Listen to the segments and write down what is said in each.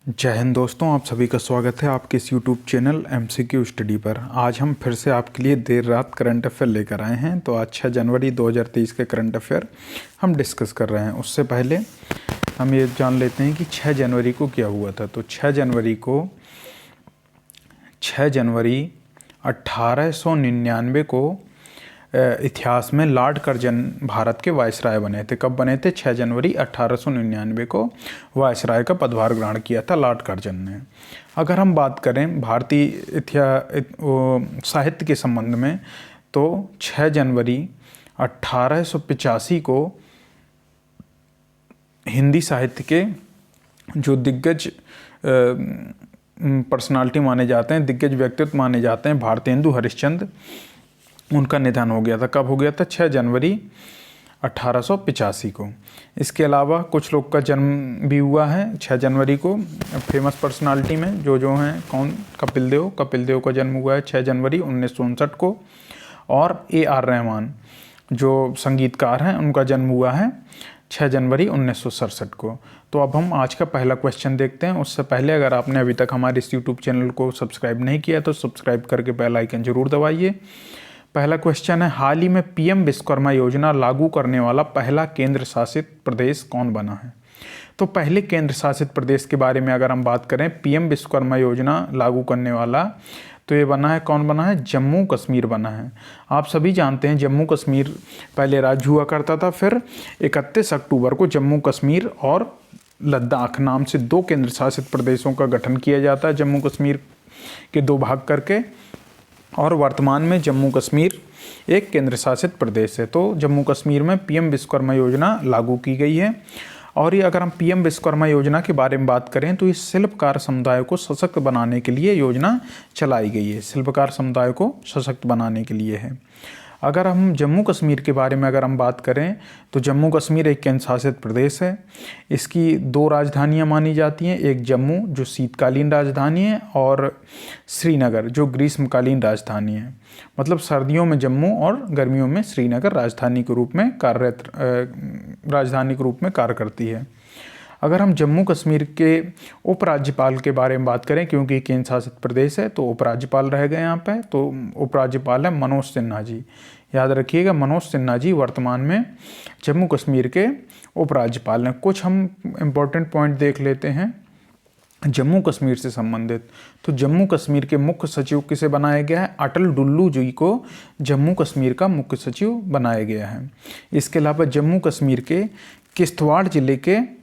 जय हिंद दोस्तों, आप सभी का स्वागत है आपके इस यूट्यूब चैनल एमसीक्यू स्टडी पर। आज हम फिर से आपके लिए देर रात करंट अफेयर लेकर आए हैं। तो आज 6 जनवरी 2023 के करंट अफेयर हम डिस्कस कर रहे हैं। उससे पहले हम ये जान लेते हैं कि 6 जनवरी को क्या हुआ था। तो 6 जनवरी 1899 को इतिहास में लॉर्ड कर्जन भारत के वायसराय बने थे। कब बने थे? 6 जनवरी 1899 को वायसराय का पदभार ग्रहण किया था लॉर्ड कर्जन ने। अगर हम बात करें भारतीय साहित्य के संबंध में, तो 6 जनवरी 1885 को हिंदी साहित्य के जो दिग्गज पर्सनालिटी माने जाते हैं, दिग्गज व्यक्तित्व माने जाते हैं, भारतेंदु हरिश्चंद्र, उनका निधन हो गया था। कब हो गया था? 6 जनवरी 1885 को। इसके अलावा कुछ लोग का जन्म भी हुआ है 6 जनवरी को। फेमस पर्सनालिटी में जो हैं, कौन? कपिल देव का जन्म हुआ है 6 जनवरी 1959 को। और AR रहमान जो संगीतकार हैं, उनका जन्म हुआ है 6 जनवरी 1967 को। तो अब हम आज का पहला क्वेश्चन देखते हैं। उससे पहले अगर आपने अभी तक हमारे इस यूट्यूब चैनल को सब्सक्राइब नहीं किया तो सब्सक्राइब करके बेल आइकन जरूर दबाइए। पहला क्वेश्चन है, हाल ही में PM विश्वकर्मा योजना लागू करने वाला पहला केंद्र शासित प्रदेश कौन बना है? तो पहले केंद्र शासित प्रदेश के बारे में अगर हम बात करें, PM विश्वकर्मा योजना लागू करने वाला, तो ये बना है, कौन बना है? जम्मू कश्मीर बना है। आप सभी जानते हैं जम्मू कश्मीर पहले राज्य हुआ करता था, फिर 31 अक्टूबर को जम्मू कश्मीर और लद्दाख नाम से 2 केंद्र शासित प्रदेशों का गठन किया जाता है, जम्मू कश्मीर के 2 भाग करके। और वर्तमान में जम्मू कश्मीर एक केंद्र शासित प्रदेश है। तो जम्मू कश्मीर में PM विश्वकर्मा योजना लागू की गई है। और ये अगर हम PM विश्वकर्मा योजना के बारे में बात करें, तो इस शिल्पकार समुदाय को सशक्त बनाने के लिए योजना चलाई गई है। शिल्पकार समुदाय को सशक्त बनाने के लिए है। अगर हम जम्मू कश्मीर के बारे में अगर हम बात करें, तो जम्मू कश्मीर एक केंद्र शासित प्रदेश है। इसकी 2 राजधानियां मानी जाती हैं, एक जम्मू जो शीतकालीन राजधानी है, और श्रीनगर जो ग्रीष्मकालीन राजधानी है। मतलब सर्दियों में जम्मू और गर्मियों में श्रीनगर राजधानी के रूप में कार्य करती है। अगर हम जम्मू कश्मीर के उपराज्यपाल के बारे में बात करें, क्योंकि केंद्र शासित प्रदेश है तो उपराज्यपाल रह गए यहाँ पे, तो उपराज्यपाल है मनोज सिन्हा जी। याद रखिएगा, मनोज सिन्हा जी वर्तमान में जम्मू कश्मीर के उपराज्यपाल हैं। कुछ हम इम्पोर्टेंट पॉइंट देख लेते हैं जम्मू कश्मीर से संबंधित। तो जम्मू कश्मीर के मुख्य सचिव किसे बनाया गया है? अटल डुल्लू जी को जम्मू कश्मीर का मुख्य सचिव बनाया गया है। इसके अलावा जम्मू कश्मीर के किश्तवाड़ जिले के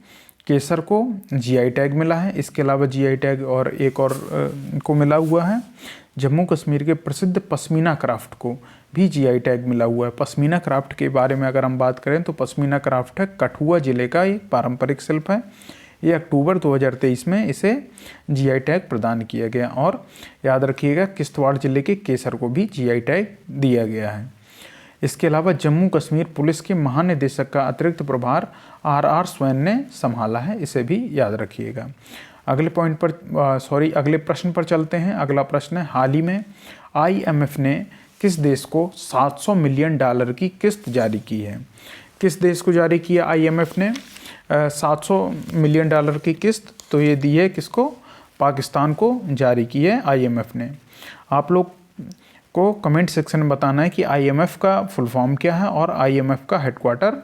केसर को GI टैग मिला है। इसके अलावा GI टैग और एक और को मिला हुआ है। जम्मू कश्मीर के प्रसिद्ध पश्मीना क्राफ्ट को भी GI टैग मिला हुआ है। पश्मीना क्राफ्ट के बारे में अगर हम बात करें, तो पश्मीना क्राफ्ट है कठुआ जिले का एक पारंपरिक शिल्प है। ये अक्टूबर 2023 में इसे GI टैग प्रदान किया गया। और याद रखिएगा, किश्तवाड़ जिले के केसर को भी GI टैग दिया गया है। इसके अलावा जम्मू कश्मीर पुलिस के महानिदेशक का अतिरिक्त प्रभार RR स्वैन ने संभाला है, इसे भी याद रखिएगा। अगले प्रश्न पर चलते हैं। अगला प्रश्न है, हाल ही में IMF ने किस देश को $700 मिलियन की किस्त जारी की है? किस देश को जारी किया IMF ने 700 मिलियन डॉलर की किस्त? तो ये दी है किसको? पाकिस्तान को जारी की है IMF ने। आप लोग को कमेंट सेक्शन में बताना है कि IMF का फुल फॉर्म क्या है और IMF का हेडक्वार्टर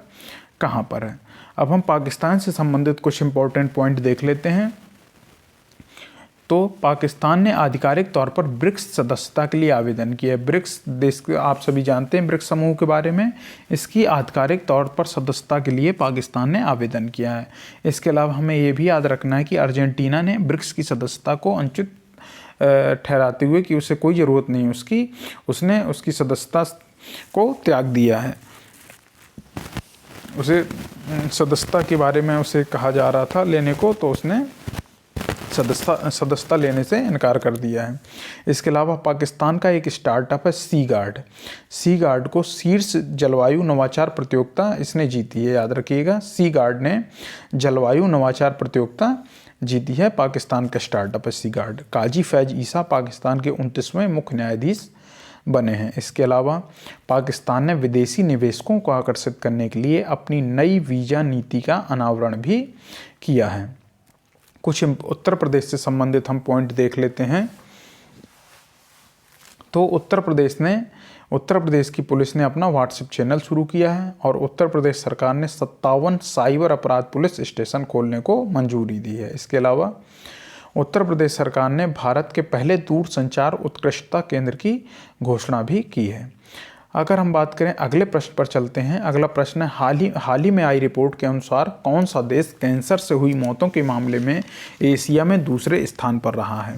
कहाँ पर है। अब हम पाकिस्तान से संबंधित कुछ इंपॉर्टेंट पॉइंट देख लेते हैं। तो पाकिस्तान ने आधिकारिक तौर पर ब्रिक्स सदस्यता के लिए आवेदन किया है। ब्रिक्स देश, आप सभी जानते हैं ब्रिक्स समूह के बारे में। इसकी आधिकारिक तौर पर सदस्यता के लिए पाकिस्तान ने आवेदन किया है। इसके अलावा हमें ये भी याद रखना है कि अर्जेंटीना ने ब्रिक्स की सदस्यता को अनुचित ठहराते हुए कि उसे कोई ज़रूरत नहीं उसने उसकी सदस्यता को त्याग दिया है। उसे सदस्यता के बारे में उसे कहा जा रहा था लेने को, तो उसने सदस्यता लेने से इनकार कर दिया है। इसके अलावा पाकिस्तान का एक स्टार्टअप है सी गार्ड को शीर्ष जलवायु नवाचार प्रतियोगिता इसने जीती है। याद रखिएगा, सी गार्ड ने जलवायु नवाचार प्रतियोगिता जीती है। पाकिस्तान का स्टार्टअप है सी गार्ड। काजी फैज ईसा पाकिस्तान के 29वें मुख्य न्यायाधीश बने हैं। इसके अलावा पाकिस्तान ने विदेशी निवेशकों को आकर्षित करने के लिए अपनी नई वीज़ा नीति का अनावरण भी किया है। कुछ उत्तर प्रदेश से संबंधित हम पॉइंट देख लेते हैं। तो उत्तर प्रदेश की पुलिस ने अपना व्हाट्सएप चैनल शुरू किया है और उत्तर प्रदेश सरकार ने 57 साइबर अपराध पुलिस स्टेशन खोलने को मंजूरी दी है। इसके अलावा उत्तर प्रदेश सरकार ने भारत के पहले दूरसंचार उत्कृष्टता केंद्र की घोषणा भी की है। अगर हम बात करें अगले प्रश्न पर चलते हैं। अगला प्रश्न है, हाल ही में आई रिपोर्ट के अनुसार कौन सा देश कैंसर से हुई मौतों के मामले में एशिया में दूसरे स्थान पर रहा है।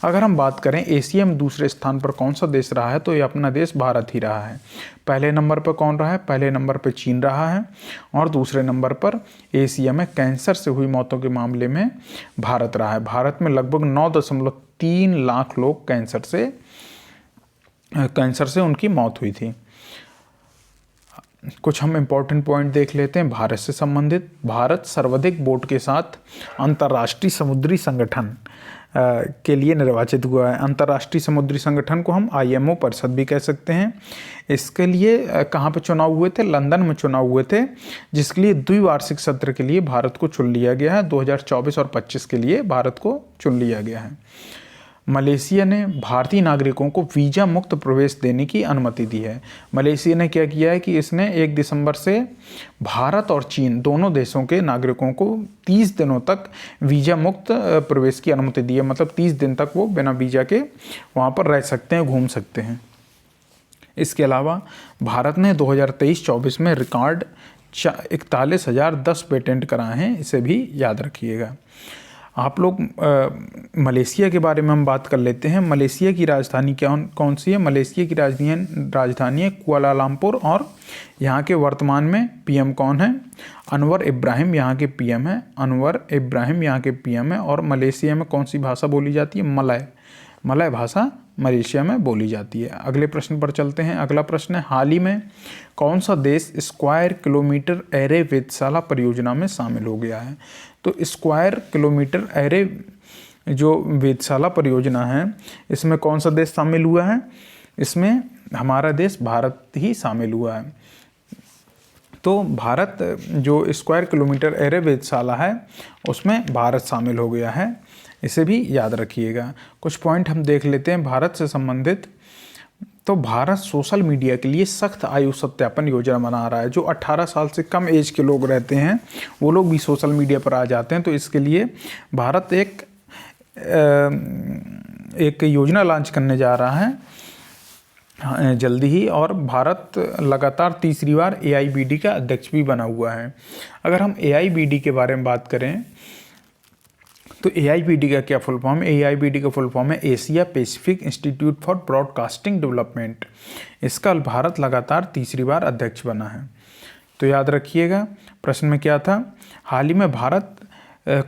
अगर हम बात करें एशिया में दूसरे स्थान पर कौन सा देश रहा है, तो ये अपना देश भारत ही रहा है। पहले नंबर पर कौन रहा है? पहले नंबर पर चीन रहा है और दूसरे नंबर पर एशिया में कैंसर से हुई मौतों के मामले में भारत रहा है। भारत में लगभग 9.3 लाख लोग कैंसर से उनकी मौत हुई थी। कुछ हम इम्पोर्टेंट पॉइंट देख लेते हैं भारत से संबंधित। भारत सर्वाधिक वोट के साथ अंतर्राष्ट्रीय समुद्री संगठन के लिए निर्वाचित हुआ है। अंतर्राष्ट्रीय समुद्री संगठन को हम IMO परिषद भी कह सकते हैं। इसके लिए कहाँ पे चुनाव हुए थे? लंदन में चुनाव हुए थे, जिसके लिए द्विवार्षिक सत्र के लिए भारत को चुन लिया गया है। 2024 और 25 के लिए भारत को चुन लिया गया है। मलेशिया ने भारतीय नागरिकों को वीज़ा मुक्त प्रवेश देने की अनुमति दी है। मलेशिया ने क्या किया है कि इसने 1 दिसंबर से भारत और चीन दोनों देशों के नागरिकों को 30 दिनों तक वीज़ा मुक्त प्रवेश की अनुमति दी है। मतलब 30 दिन तक वो बिना वीज़ा के वहाँ पर रह सकते हैं, घूम सकते हैं। इसके अलावा भारत ने 2023-24 में रिकॉर्ड 41,010 पेटेंट कराए हैं, इसे भी याद रखिएगा। आप लोग मलेशिया के बारे में हम बात कर लेते हैं। मलेशिया की राजधानी कौन सी है? मलेशिया की राजधानी है कुआलालंपुर और यहाँ के वर्तमान में PM कौन है? अनवर इब्राहिम यहाँ के PM है। अनवर इब्राहिम यहाँ के PM है। और मलेशिया में कौन सी भाषा बोली जाती है? मलय भाषा मलेशिया में बोली जाती है। अगले प्रश्न पर चलते हैं। अगला प्रश्न है, हाल ही में कौन सा देश स्क्वायर किलोमीटर एरे वेधशाला परियोजना में शामिल हो गया है? तो स्क्वायर किलोमीटर एरे जो वेधशाला परियोजना है, इसमें कौन सा देश शामिल हुआ है? इसमें हमारा देश भारत ही शामिल हुआ है। तो भारत जो स्क्वायर किलोमीटर एरे वेधशाला है उसमें भारत शामिल हो गया है, इसे भी याद रखिएगा। कुछ पॉइंट हम देख लेते हैं भारत से संबंधित। तो भारत सोशल मीडिया के लिए सख्त आयु सत्यापन योजना बना रहा है। जो 18 साल से कम एज के लोग रहते हैं वो लोग भी सोशल मीडिया पर आ जाते हैं। तो इसके लिए भारत एक योजना लॉन्च करने जा रहा है जल्दी ही, और भारत लगातार तीसरी बार AIBD का अध्यक्ष भी बना हुआ है। अगर हम AIBD के बारे में बात करें तो AIBD का क्या फुल फॉर्म है? AIBD का फुल फॉर्म है Asia Pacific institute for broadcasting development. इसका भारत लगातार तीसरी बार अध्यक्ष बना है, तो याद रखिएगा। प्रश्न में क्या था? हाल ही में भारत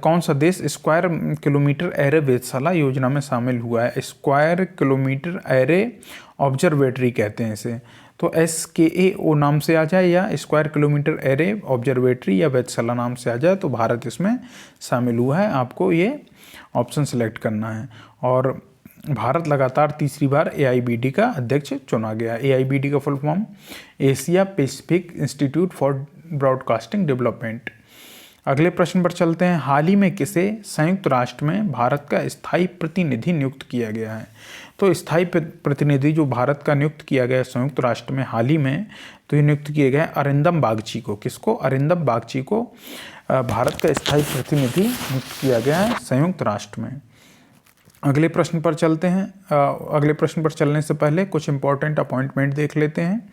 कौन सा देश स्क्वायर किलोमीटर एरे वेधशाला योजना में शामिल हुआ है? स्क्वायर किलोमीटर एरे ऑब्जर्वेटरी कहते हैं इसे। तो SKAO नाम से आ जाए या स्क्वायर किलोमीटर एरे ऑब्जर्वेटरी या वेधशाला नाम से आ जाए तो भारत इसमें शामिल हुआ है। आपको ये ऑप्शन सेलेक्ट करना है। और भारत लगातार तीसरी बार AIBD का अध्यक्ष चुना गया। AIBD का full form Asia Pacific institute for broadcasting development. अगले प्रश्न पर चलते हैं। हाल ही में किसे संयुक्त राष्ट्र में भारत का स्थायी प्रतिनिधि नियुक्त किया गया है? तो स्थायी प्रतिनिधि जो भारत का नियुक्त किया गया संयुक्त राष्ट्र में हाल ही में, तो ये नियुक्त किए गए अरिंदम बागची को। किसको? अरिंदम बागची को भारत का स्थायी प्रतिनिधि नियुक्त किया गया है संयुक्त राष्ट्र में। अगले प्रश्न पर चलते हैं। अगले प्रश्न पर चलने से पहले कुछ इंपॉर्टेंट अपॉइंटमेंट देख लेते हैं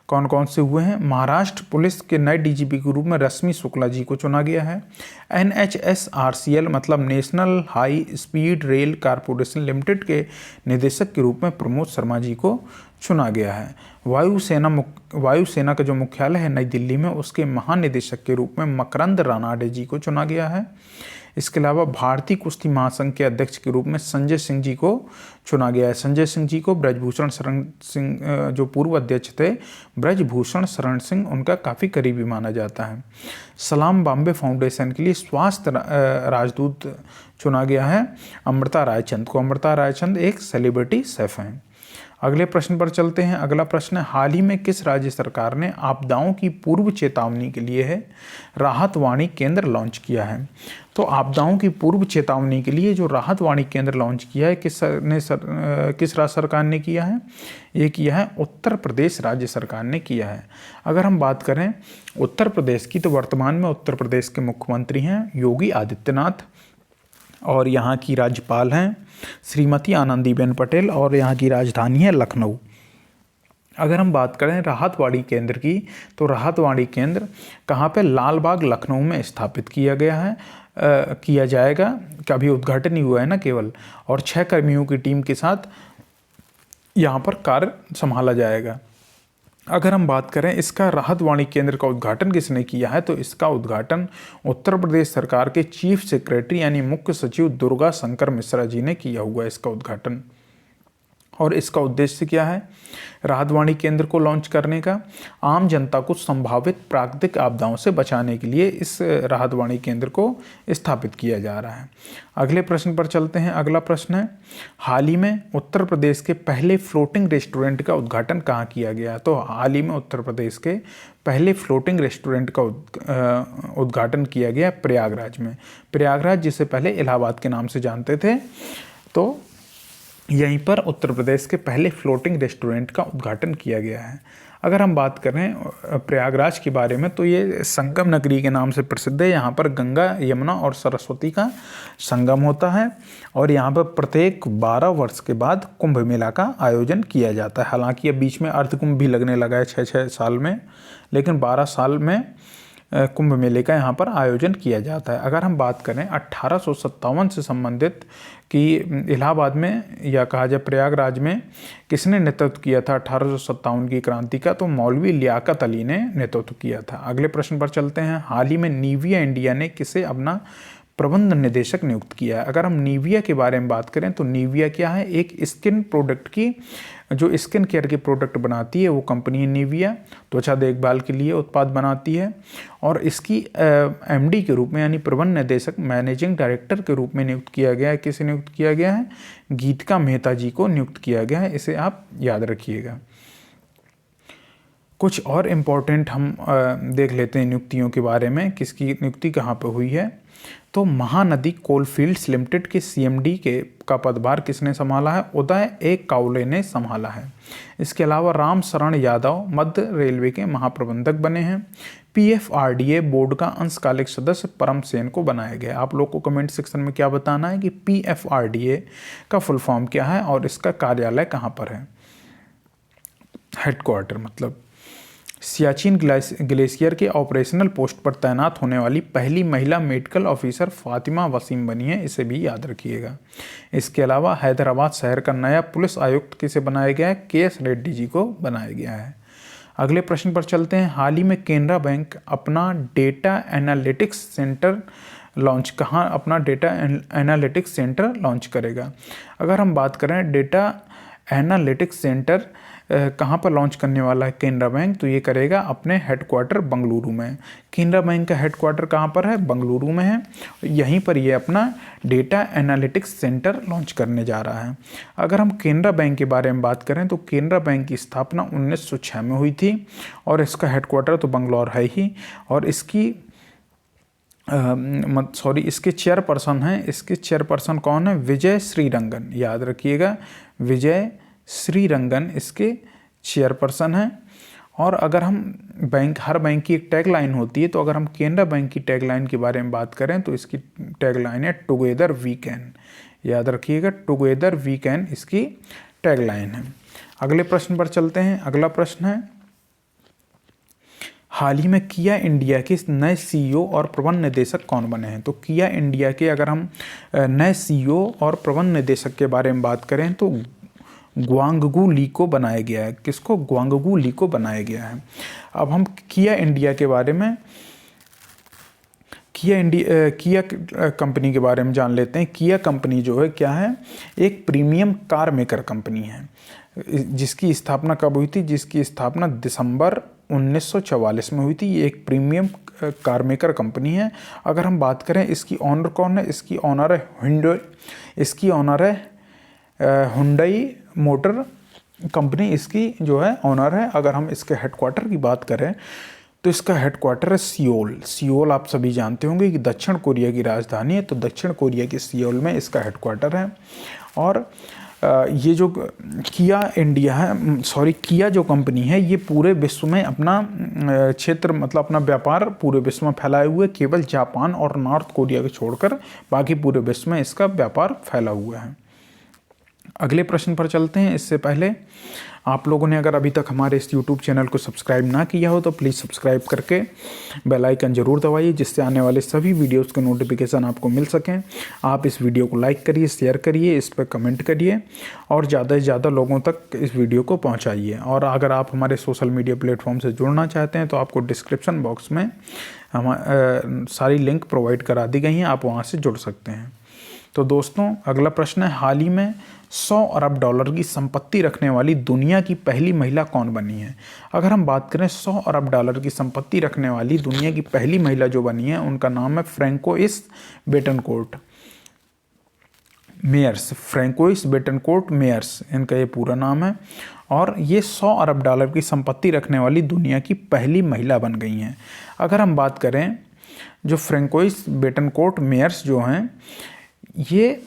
कौन कौन से हुए हैं। महाराष्ट्र पुलिस के नए DGP के रूप में रश्मि शुक्ला जी को चुना गया है। NHSRCL मतलब national high speed rail corporation limited के निदेशक के रूप में प्रमोद शर्मा जी को चुना गया है। वायुसेना का जो मुख्यालय है नई दिल्ली में, उसके महानिदेशक के रूप में मकरंद रानाडे जी को चुना गया है। इसके अलावा भारतीय कुश्ती महासंघ के अध्यक्ष के रूप में संजय सिंह जी को चुना गया है। संजय सिंह जी को ब्रजभूषण शरण सिंह जो पूर्व अध्यक्ष थे, ब्रजभूषण शरण सिंह, उनका काफ़ी करीबी माना जाता है। सलाम बॉम्बे फाउंडेशन के लिए स्वास्थ्य राजदूत चुना गया है अमृता रायचंद को। अमृता रायचंद एक सेलिब्रिटी शेफ हैं। अगले प्रश्न पर चलते हैं। अगला प्रश्न है, हाल ही में किस राज्य सरकार ने आपदाओं की पूर्व चेतावनी के लिए है राहत वाणी केंद्र लॉन्च किया है? तो आपदाओं की पूर्व चेतावनी के लिए जो राहत वाणी केंद्र लॉन्च किया है किस राज्य सरकार ने किया है? ये किया है उत्तर प्रदेश राज्य सरकार ने किया है। अगर हम बात करें उत्तर प्रदेश की, तो वर्तमान में उत्तर प्रदेश के मुख्यमंत्री हैं योगी आदित्यनाथ और यहाँ की राज्यपाल हैं श्रीमती आनंदीबेन पटेल और यहाँ की राजधानी है लखनऊ। अगर हम बात करें राहत वाणी केंद्र की, तो राहत वाणी केंद्र कहाँ पे? लाल बाग लखनऊ में स्थापित किया गया है, किया जाएगा। कभी उद्घाटन ही हुआ है ना केवल, और 6 कर्मियों की टीम के साथ यहाँ पर कार्य संभाला जाएगा। अगर हम बात करें इसका राहत वाणी केंद्र का उद्घाटन किसने किया है, तो इसका उद्घाटन उत्तर प्रदेश सरकार के चीफ सेक्रेटरी यानी मुख्य सचिव दुर्गा शंकर मिश्रा जी ने किया हुआ है इसका उद्घाटन। और इसका उद्देश्य क्या है राहत वाणी केंद्र को लॉन्च करने का? आम जनता को संभावित प्राकृतिक आपदाओं से बचाने के लिए इस राहत वाणी केंद्र को स्थापित किया जा रहा है। अगले प्रश्न पर चलते हैं। अगला प्रश्न है, हाल ही में उत्तर प्रदेश के पहले फ्लोटिंग रेस्टोरेंट का उद्घाटन कहाँ किया गया? तो हाल ही में उत्तर प्रदेश के पहले फ्लोटिंग रेस्टोरेंट का उद्घाटन किया गया प्रयागराज में। प्रयागराज जिसे पहले इलाहाबाद के नाम से जानते थे, तो यहीं पर उत्तर प्रदेश के पहले फ्लोटिंग रेस्टोरेंट का उद्घाटन किया गया है। अगर हम बात करें प्रयागराज के बारे में, तो ये संगम नगरी के नाम से प्रसिद्ध है। यहाँ पर गंगा, यमुना और सरस्वती का संगम होता है और यहाँ पर प्रत्येक 12 वर्ष के बाद कुंभ मेला का आयोजन किया जाता है। हालांकि अब बीच में अर्धकुंभ भी लगने लगा है 6-6 साल में, लेकिन 12 साल में कुंभ मेले का यहाँ पर आयोजन किया जाता है। अगर हम बात करें 1857 से संबंधित कि इलाहाबाद में या कहा जाए प्रयागराज में किसने नेतृत्व किया था 1857 की क्रांति का, तो मौलवी लियाकत अली ने नेतृत्व किया था। अगले प्रश्न पर चलते हैं। हाल ही में निविया इंडिया ने किसे अपना प्रबंध निदेशक नियुक्त किया है? अगर हम निविया के बारे में बात करें, तो निविया क्या है? एक स्किन प्रोडक्ट की, जो स्किन केयर के प्रोडक्ट बनाती है वो कंपनी है निविया, त्वचा देखभाल के लिए उत्पाद बनाती है। और इसकी एमडी के रूप में यानी प्रबंध निदेशक, मैनेजिंग डायरेक्टर के रूप में नियुक्त किया गया है। किसे नियुक्त किया गया है? गीतिका मेहता जी को नियुक्त किया गया है। इसे आप याद रखिएगा। कुछ और इम्पोर्टेंट हम देख लेते हैं नियुक्तियों के बारे में, किसकी नियुक्ति कहाँ पर हुई है। तो महानदी कोलफील्ड्स लिमिटेड के सीएमडी का पदभार किसने संभाला है? उदय ए कावले ने संभाला है। इसके अलावा राम शरण यादव मध्य रेलवे के महाप्रबंधक बने हैं। पीएफआरडीए बोर्ड का अंशकालिक सदस्य परम सेन को बनाया गया। आप लोग को कमेंट सेक्शन में क्या बताना है कि पीएफआरडीए का फुल फॉर्म क्या है और इसका कार्यालय कहाँ पर है, हेडक्वार्टर मतलब। सियाचिन ग्लेशियर के ऑपरेशनल पोस्ट पर तैनात होने वाली पहली महिला मेडिकल ऑफिसर फातिमा वसीम बनी है, इसे भी याद रखिएगा। इसके अलावा हैदराबाद शहर का नया पुलिस आयुक्त किसे बनाया गया है? के.एस. रेड्डी जी को बनाया गया है। अगले प्रश्न पर चलते हैं। हाल ही में केनरा बैंक अपना data analytics centre launch launch करेगा? अगर हम बात करें डेटा एनालिटिक्स सेंटर कहाँ पर लॉन्च करने वाला है केनरा बैंक, तो ये करेगा अपने हेडक्वार्टर बंगलुरु में। केनरा बैंक का हेडक्वार्टर कहाँ पर है? बंगलुरु में है। यहीं पर ये अपना डेटा एनालिटिक्स सेंटर लॉन्च करने जा रहा है। अगर हम केनरा बैंक के बारे में बात करें, तो केनरा बैंक की स्थापना 1906 में हुई थी और इसका हेडक्वार्टर तो बंगलौर है ही। और इसके चेयरपर्सन हैं, इसके चेयरपर्सन कौन है? विजय श्रीरंगन, याद रखिएगा, विजय श्रीरंगन इसके चेयरपर्सन हैं। और अगर हम हर बैंक की एक टैगलाइन होती है, तो अगर हम केनरा बैंक की टैगलाइन के बारे में बात करें, तो इसकी टैगलाइन है टुगेदर वी कैन, याद रखिएगा, टुगेदर वी कैन इसकी टैगलाइन है। अगले प्रश्न पर चलते हैं। अगला प्रश्न है, हाल ही में किया इंडिया के नए सीईओ और प्रबंध निदेशक कौन बने हैं? तो किया इंडिया के अगर हम नए सीईओ और प्रबंध निदेशक के बारे में बात करें, तो ग्वांगगू ली को बनाया गया है। किसको? ग्वांगगू ली को बनाया गया है। अब हम किया इंडिया के बारे में, किया कंपनी के बारे में जान लेते हैं। किया कंपनी जो है क्या है? एक प्रीमियम कार मेकर कंपनी है, जिसकी स्थापना कब हुई थी? जिसकी स्थापना दिसंबर 1944 में हुई थी। ये एक प्रीमियम कार मेकर कंपनी है। अगर हम बात करें इसकी ऑनर कौन है? इसकी ऑनर है हुंडई मोटर कंपनी इसकी जो है ओनर है। अगर हम इसके हेडक्वार्टर की बात करें तो इसका हेडक्वार्टर है सियोल। सियोल आप सभी जानते होंगे कि दक्षिण कोरिया की राजधानी है, तो दक्षिण कोरिया के सियोल में इसका हेडक्वार्टर है। और ये जो किया इंडिया है, किया जो कंपनी है, ये पूरे विश्व में अपना क्षेत्र मतलब अपना व्यापार पूरे विश्व में फैलाए हुए, केवल जापान और नॉर्थ कोरिया को छोड़कर बाकी पूरे विश्व में इसका व्यापार फैला हुआ है। अगले प्रश्न पर चलते हैं। इससे पहले आप लोगों ने अगर अभी तक हमारे इस YouTube चैनल को सब्सक्राइब ना किया हो तो प्लीज़ सब्सक्राइब करके बेल आइकन ज़रूर दबाइए, जिससे आने वाले सभी वीडियोस के नोटिफिकेशन आपको मिल सकें। आप इस वीडियो को लाइक करिए, शेयर करिए, इस पर कमेंट करिए और ज़्यादा से ज़्यादा लोगों तक इस वीडियो को पहुँचाइए। और अगर आप हमारे सोशल मीडिया प्लेटफॉर्म से जुड़ना चाहते हैं तो आपको डिस्क्रिप्शन बॉक्स में सारी लिंक प्रोवाइड करा दी गई हैं, आप वहाँ से जुड़ सकते हैं। तो दोस्तों अगला प्रश्न है, हाल ही में $100 अरब की संपत्ति रखने वाली दुनिया की पहली महिला कौन बनी है? अगर हम बात करें $100 अरब की संपत्ति रखने वाली दुनिया की पहली महिला जो बनी है, उनका नाम है Francois Bettencourt Meyers. Francois Bettencourt Meyers इनका ये पूरा नाम है। और ये $100 अरब की संपत्ति रखने वाली दुनिया की पहली महिला बन गई हैं। अगर हम बात करें जो फ्रैंकोइस बेटनकोर्ट मेयर्स जो हैं, ये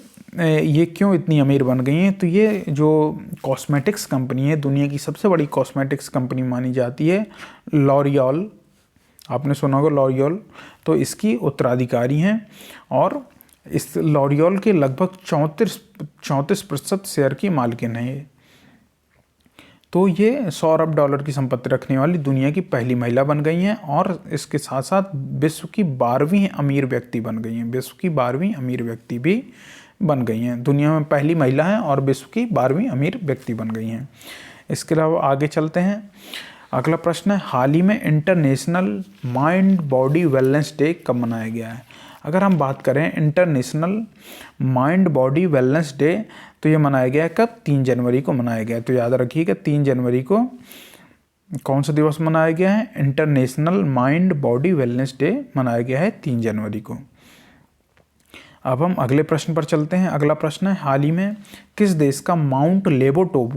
क्यों इतनी अमीर बन गई हैं, तो ये जो कॉस्मेटिक्स कंपनी है, दुनिया की सबसे बड़ी कॉस्मेटिक्स कंपनी मानी जाती है लॉरियल, आपने सुना होगा लॉरियल, तो इसकी उत्तराधिकारी हैं। और इस लॉरियल के लगभग 34% शेयर की मालकिन है ये। तो ये $100 अरब की संपत्ति रखने वाली दुनिया की पहली महिला बन गई हैं और इसके साथ साथ विश्व की 12वीं अमीर व्यक्ति बन गई हैं। विश्व की 12वीं अमीर व्यक्ति भी बन गई हैं। दुनिया में पहली महिला हैं और विश्व की 12वीं अमीर व्यक्ति बन गई हैं। इसके अलावा आगे चलते हैं। अगला प्रश्न है, हाल ही में international mind body wellness day कब मनाया गया है? अगर हम बात करें international mind body wellness day, तो ये मनाया गया है कब? 3 जनवरी को मनाया गया है। तो याद रखिएगा 3 जनवरी को कौन सा दिवस मनाया गया है? International mind body wellness day मनाया गया है 3 जनवरी को। अब हम अगले प्रश्न पर चलते हैं। अगला प्रश्न है, हाल ही में किस देश का माउंट लेबोटोबी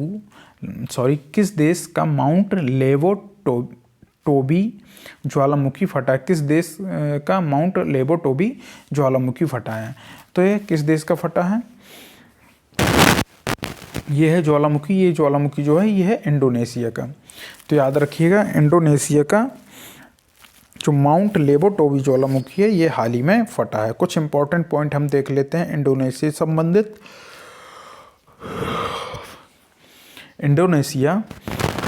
ज्वालामुखी फटा है? किस देश का माउंट लेबोटोबी ज्वालामुखी फटा है? तो ये किस देश का फटा है? ये है ज्वालामुखी, ये ज्वालामुखी जो है ये है इंडोनेशिया का। तो याद रखिएगा इंडोनेशिया का जो माउंट लेबोटोबी ज्वालामुखी है ये हाल ही में फटा है। कुछ इंपॉर्टेंट पॉइंट हम देख लेते हैं इंडोनेशिया संबंधित। इंडोनेशिया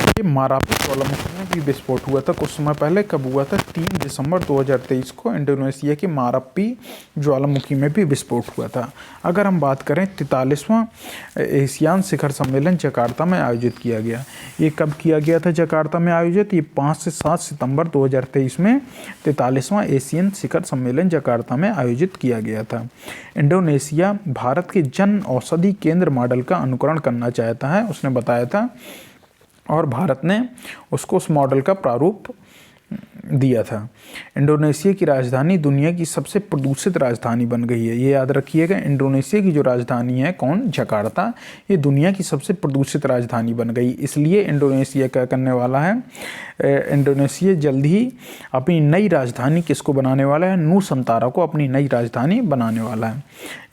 के मारापी ज्वालामुखी में भी विस्फोट हुआ था कुछ समय पहले। कब हुआ था? 3 दिसंबर 2023 को इंडोनेशिया के मारापी ज्वालामुखी में भी विस्फोट हुआ था। अगर हम बात करें 43वां एशियान शिखर सम्मेलन जकार्ता में आयोजित किया गया। ये कब किया गया था जकार्ता में आयोजित? ये 5 से 7 सितंबर 2023 में 43वां एशियन शिखर सम्मेलन जकार्ता में आयोजित किया गया था। इंडोनेशिया भारत के जन औषधि केंद्र मॉडल का अनुकरण करना चाहता है, उसने बताया था, और भारत ने उसको उस मॉडल का प्रारूप दिया था। इंडोनेशिया की राजधानी दुनिया की सबसे प्रदूषित राजधानी बन गई है। ये याद रखिएगा, इंडोनेशिया की जो राजधानी है कौन? जकार्ता, ये दुनिया की सबसे प्रदूषित राजधानी बन गई। इसलिए इंडोनेशिया क्या करने वाला है? इंडोनेशिया जल्द ही अपनी नई राजधानी किसको बनाने वाला है? नूसंतारा को अपनी नई राजधानी बनाने वाला है।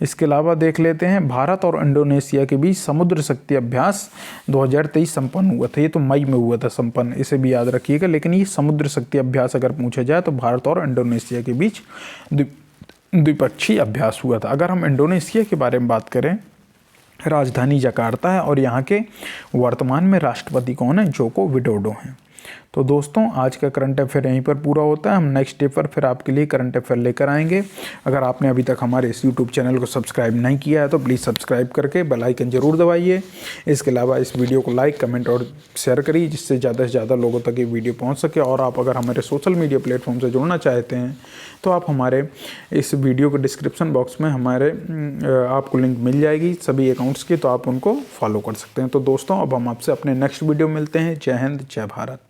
इसके अलावा देख लेते हैं, भारत और इंडोनेशिया के बीच समुद्र शक्ति अभ्यास 2023 संपन्न हुआ था। ये तो मई में हुआ था संपन्न, इसे भी याद रखिएगा। लेकिन ये समुद्र शक्ति अभ्यास अगर पूछा जाए तो भारत और इंडोनेशिया के बीच द्विपक्षीय अभ्यास हुआ था। अगर हम इंडोनेशिया के बारे में बात करें, राजधानी जकार्ता है और यहाँ के वर्तमान में राष्ट्रपति कौन है? जोको विडोडो हैं। तो दोस्तों आज का करंट अफेयर यहीं पर पूरा होता है। हम नेक्स्ट डे पर फिर आपके लिए करंट अफेयर लेकर आएंगे। अगर आपने अभी तक हमारे इस यूट्यूब चैनल को सब्सक्राइब नहीं किया है तो प्लीज़ सब्सक्राइब करके बेल आइकन ज़रूर दबाइए। इसके अलावा इस वीडियो को लाइक, कमेंट और शेयर करिए, जिससे ज़्यादा से ज़्यादा लोगों तक ये वीडियो पहुँच सके। और आप अगर हमारे सोशल मीडिया प्लेटफॉर्म से जुड़ना चाहते हैं तो आप हमारे इस वीडियो के डिस्क्रिप्शन बॉक्स में हमारे आपको लिंक मिल जाएगी सभी अकाउंट्स की, तो आप उनको फॉलो कर सकते हैं। तो दोस्तों अब हम आपसे अपने नेक्स्ट वीडियो मिलते हैं। जय हिंद, जय भारत।